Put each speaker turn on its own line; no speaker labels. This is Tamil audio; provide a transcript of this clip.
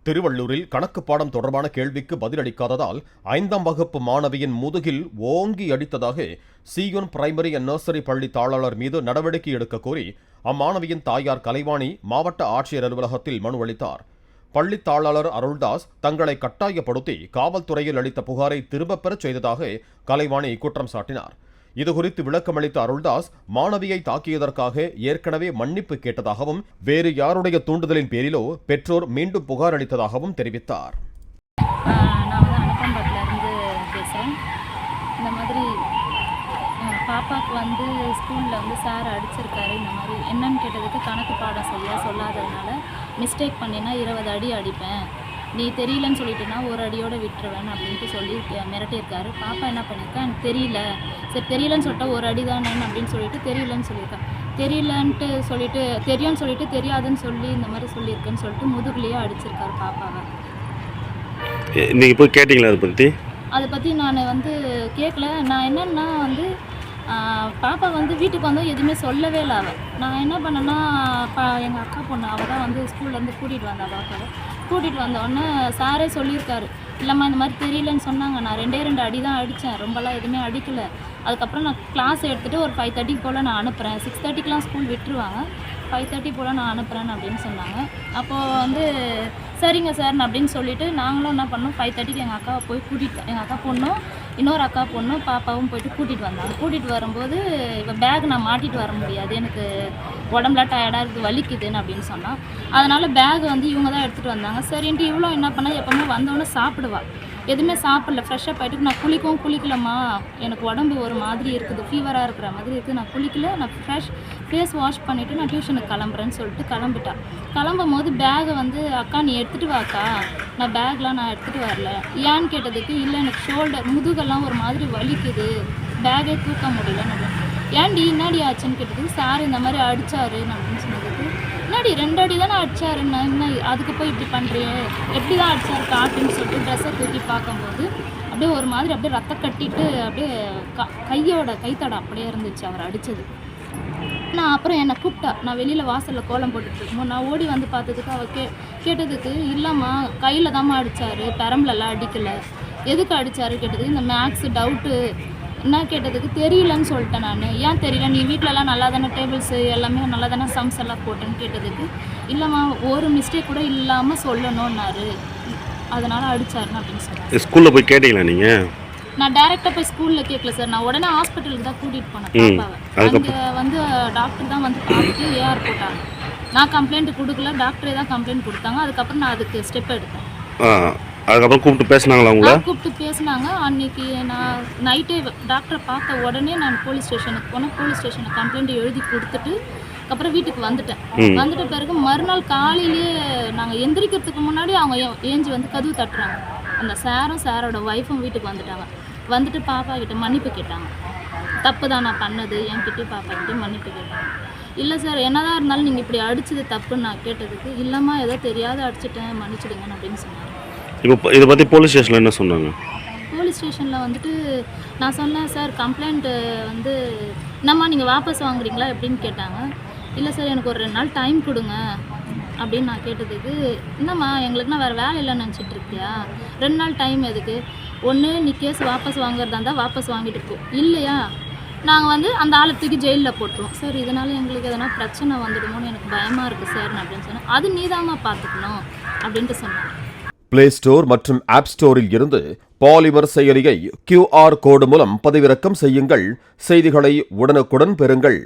திருவள்ளூரில் கணக்கு பாடம் தொடர்பான கேள்விக்கு பதிலளிக்காததால் 5ஆம் வகுப்பு மாணவியின் முதுகில் ஓங்கி அடித்ததாக சீயோன் பிரைமரி அண்ட் நர்சரி பள்ளி தாளாளர் மீது நடவடிக்கை எடுக்க கோரி அம்மாணவியின் தாயார் கலைவாணி மாவட்ட ஆட்சியர் அலுவலகத்தில் மனு அளித்தார். பள்ளி தாளாளர் அருள்தாஸ் தங்களை கட்டாயப்படுத்தி காவல்துறையில் அளித்த புகாரை திரும்பப் பெறச் செய்ததாக கலைவாணி குற்றம் சாட்டினார். இதுகுறித்து விளக்கமளித்த அருள்தாஸ், மாணவியை தாக்கியதற்காக ஏற்கனவே மன்னிப்பு கேட்டதாகவும் வேறு யாருடைய தூண்டுதலின் பேரிலோ பெற்றோர் மீண்டும் புகார் அளித்ததாகவும் தெரிவித்தார்.
நான் அனப்பம்பட்டிலேருந்து பேசுகிறேன். இந்த மாதிரி பாப்பாவுக்கு ஸ்கூலில் சார் அடிச்சிருக்காரு. இந்த மாதிரி என்னன்னு கேட்டதுக்கு கணக்கு பாடம் சரியாக சொல்லாததுனால மிஸ்டேக் பண்ணினா 20 அடி அடிப்பேன், நீ தெரியலன்னு சொல்லிட்டுனா ஒரு அடியோடு விட்டுருவேன் அப்படின்ட்டு சொல்லி மிரட்டியிருக்காரு. பாப்பா என்ன பண்ணியிருக்கா, எனக்கு தெரியல, சரி தெரியலன்னு சொல்லிட்டா ஒரு அடி தானே அப்படின்னு சொல்லிட்டு தெரியலன்னு சொல்லியிருக்கேன். தெரியலன்ட்டு சொல்லிட்டு தெரியும்னு சொல்லிட்டு தெரியாதுன்னு சொல்லி இந்த மாதிரி சொல்லியிருக்கேன்னு சொல்லிட்டு முதுகுலேயே அடிச்சிருக்காரு பாப்பாவை.
நீங்கள் போய் கேட்டிங்களா அதை
பற்றி நான் கேட்கல. நான் என்னன்னா பாப்பா வீட்டுக்கு எதுவுமே சொல்லவே இல்லை. நான் என்ன பண்ணேன்னா எங்கள் அக்கா பொண்ணு அவள் தான் ஸ்கூல்லேருந்து கூட்டிகிட்டு வந்தா. பாப்பாவை கூட்டிகிட்டு வந்தோடனே சாரே சொல்லியிருக்காரு, இல்லைம்மா இந்த மாதிரி தெரியலன்னு சொன்னாங்க, நான் 2 அடி தான் அடித்தேன், ரொம்பலாம் எதுவுமே அடிக்கலை. அதுக்கப்புறம் நான் கிளாஸ் எடுத்துகிட்டு ஒரு 5:30 போல் நான் அனுப்புகிறேன், 6:30க்கெலாம் ஸ்கூல் விட்டுருவாங்க, 5:30 போல் நான் அனுப்புகிறேன் அப்படின்னு சொன்னாங்க. அப்போது சரிங்க சார் அப்படின்னு சொல்லிவிட்டு நாங்களும் என்ன பண்ணோம், 5:30க்கு எங்கள் அக்காவை போய் எங்கள் அக்கா பொண்ணும் இன்னொரு அக்கா பொண்ணும் பாப்பாவும் போய்ட்டு கூட்டிகிட்டு வந்தாங்க. கூட்டிகிட்டு வரும்போது இவன் பேக் நான் மாட்டிட்டு வர முடியாது, எனக்கு உடம்புலாம் டயர்டாக இருக்குது, வலிக்குதுன்னு அப்படின்னு சொன்னான். அதனால் பேக் இவங்க தான் எடுத்துகிட்டு வந்தாங்க. சரின்ட்டு இவ்வளோ என்ன பண்ணால் எப்போவுமே வந்தோடனே சாப்பிடுவா, எதுவுமே சாப்பிடல. ஃப்ரெஷ்ஷாக ஆகிட்டு நான் குளிக்கலம்மா, எனக்கு உடம்பு ஒரு மாதிரி இருக்குது, ஃபீவராக இருக்கிற மாதிரி இருக்குது, நான் குளிக்கல, நான் ஃபேஸ் வாஷ் பண்ணிவிட்டு நான் டியூஷனுக்கு கிளம்புறேன்னு சொல்லிட்டு கிளம்பிட்டான். கிளம்பும் போது பேகை அக்கா நீ எடுத்துகிட்டு வாக்கா, நான் பேக்லாம் நான் எடுத்துகிட்டு வரல. ஏன்னு கேட்டதுக்கு, இல்லை எனக்கு ஷோல்டர் முதுகெல்லாம் ஒரு மாதிரி வலிக்குது, பேகே தூக்க முடியலன்னு. ஏன்டி என்னடி ஆச்சுன்னு கேட்டதுக்கு, சார் இந்த மாதிரி அடித்தாரு அப்படின்னு சொன்னதுக்கு, என்னடி 2 அடி தானே அடித்தாருன்னா என்ன அதுக்கு போய் இப்படி பண்ணுறியே, எப்படி தான் அடித்தாரு காட்டுன்னு சொல்லிட்டு ட்ரெஸ்ஸை தூக்கி பார்க்கும்போது அப்படியே ஒரு மாதிரி அப்படியே ரத்தம் கட்டிட்டு அப்படியே கையோட கைத்தடை அப்படியே இருந்துச்சு அவர் அடித்தது. நான் அப்புறம் என்னை கூப்பிட்டா, நான் வெளியில் வாசலில் கோலம் போட்டுட்ருக்கோம். நான் ஓடி பார்த்ததுக்கு அவள் கேட்டதுக்கு, இல்லைம்மா கையில் தாம்மா அடித்தார், பெரம்பலெல்லாம் அடிக்கலை, எதுக்கு அடித்தாரு கேட்டதுக்கு, இந்த மேக்ஸ் டவுட்டு என்ன கேட்டதுக்கு தெரியலன்னு சொல்லிட்டேன். நான் ஏன் தெரியல, நீ வீட்டிலலாம் நல்லா தானே டேபிள்ஸு எல்லாமே நல்லா தானே சம்ஸ் எல்லாம் போட்டேன்னு கேட்டதுக்கு, இல்லைம்மா ஒரு மிஸ்டேக் கூட இல்லாமல் சொல்லணும்னாரு, அதனால் அடித்தாருன்னு அப்படின்னு சொன்னேன்.
ஸ்கூலில் போய் கேட்டீங்களா நீங்கள்?
நான் டேரெக்டாக போய் ஸ்கூலில் கேட்கல சார், நான் உடனே ஹாஸ்பிட்டலுக்கு தான் கூட்டிகிட்டு போனேன் பாப்பாவை. அங்கே டாக்டர் தான் பார்த்துட்டு ஏஆர் போட்டாங்க. நான் கம்ப்ளைண்ட் கொடுக்கல, டாக்டரே தான் கம்ப்ளைண்ட் கொடுத்தாங்க. அதுக்கப்புறம் நான் அதுக்கு ஸ்டெப் எடுத்தேன்.
அதுக்கப்புறம் கூப்பிட்டு பேசினாங்களா உங்களை?
கூப்பிட்டு பேசினாங்க. அன்றைக்கி நான் நைட்டே டாக்டரை பார்த்த உடனே நான் போலீஸ் ஸ்டேஷனுக்கு போனேன். போலீஸ் ஸ்டேஷனில் கம்ப்ளைண்ட் எழுதி கொடுத்துட்டு அப்புறம் வீட்டுக்கு வந்துட்டேன். வந்துட்ட பிறகு மறுநாள் காலையிலேயே நாங்கள் எந்திரிக்கிறதுக்கு முன்னாடி அவங்க ஏஞ்சி கதவு தட்டுறாங்க. அந்த சாரோட ஒய்ஃபும் வீட்டுக்கு வந்துட்டு பாப்பா கிட்ட மன்னிப்பு கேட்டாங்க. தப்பு தான் நான் பண்ணது, என்கிட்ட பாப்பா கிட்டே மன்னிப்பு கேட்டாங்க. இல்லை சார் என்னதான் இருந்தாலும் நீங்கள் இப்படி அடித்தது தப்புன்னு நான் கேட்டதுக்கு, இல்லைம்மா ஏதோ தெரியாத அடிச்சிட்டேன், மன்னிச்சிடுங்கன்னு அப்படின்னு சொன்னாங்க.
இப்போ இதை பற்றி போலீஸ் ஸ்டேஷனில் என்ன சொன்னாங்க?
போலீஸ் ஸ்டேஷனில் நான் சொன்னேன், சார் கம்ப்ளைண்ட்டு என்னம்மா நீங்கள் வாபஸ் வாங்குறீங்களா எப்படின்னு கேட்டாங்க. இல்லை சார் எனக்கு ஒரு 2 நாள் டைம் கொடுங்க அப்படின்னு நான் கேட்டதுக்கு, என்னம்மா எங்களுக்குன்னா வேறு வேலை இல்லைன்னு நினச்சிட்டு இருக்கியா, 2 நாள் டைம் எதுக்கு, ஒன்று நீ கேஸ் வாபஸ் வாங்குறதா இருந்தால் வாபஸ் வாங்கிட்டு போ, இல்லையா நாங்கள் அந்த ஆளை தூக்கி ஜெயிலில் போட்டுருவோம் சார், இதனால் எங்களுக்கு எதனா பிரச்சனை வந்துடுமோன்னு எனக்கு பயமாக இருக்குது சார் அப்படின்னு சொன்னேன். அது நீதாம்மா பார்த்துக்கணும் அப்படின்ட்டு சொன்னேன்.
பிளே ஸ்டோர் மற்றும் ஆப் ஸ்டோரில் இருந்து பாலிமர் செயலியை QR கோடு மூலம் பதிவிறக்கம் செய்யுங்கள். செய்திகளை உடனுக்குடன் பெறுங்கள்.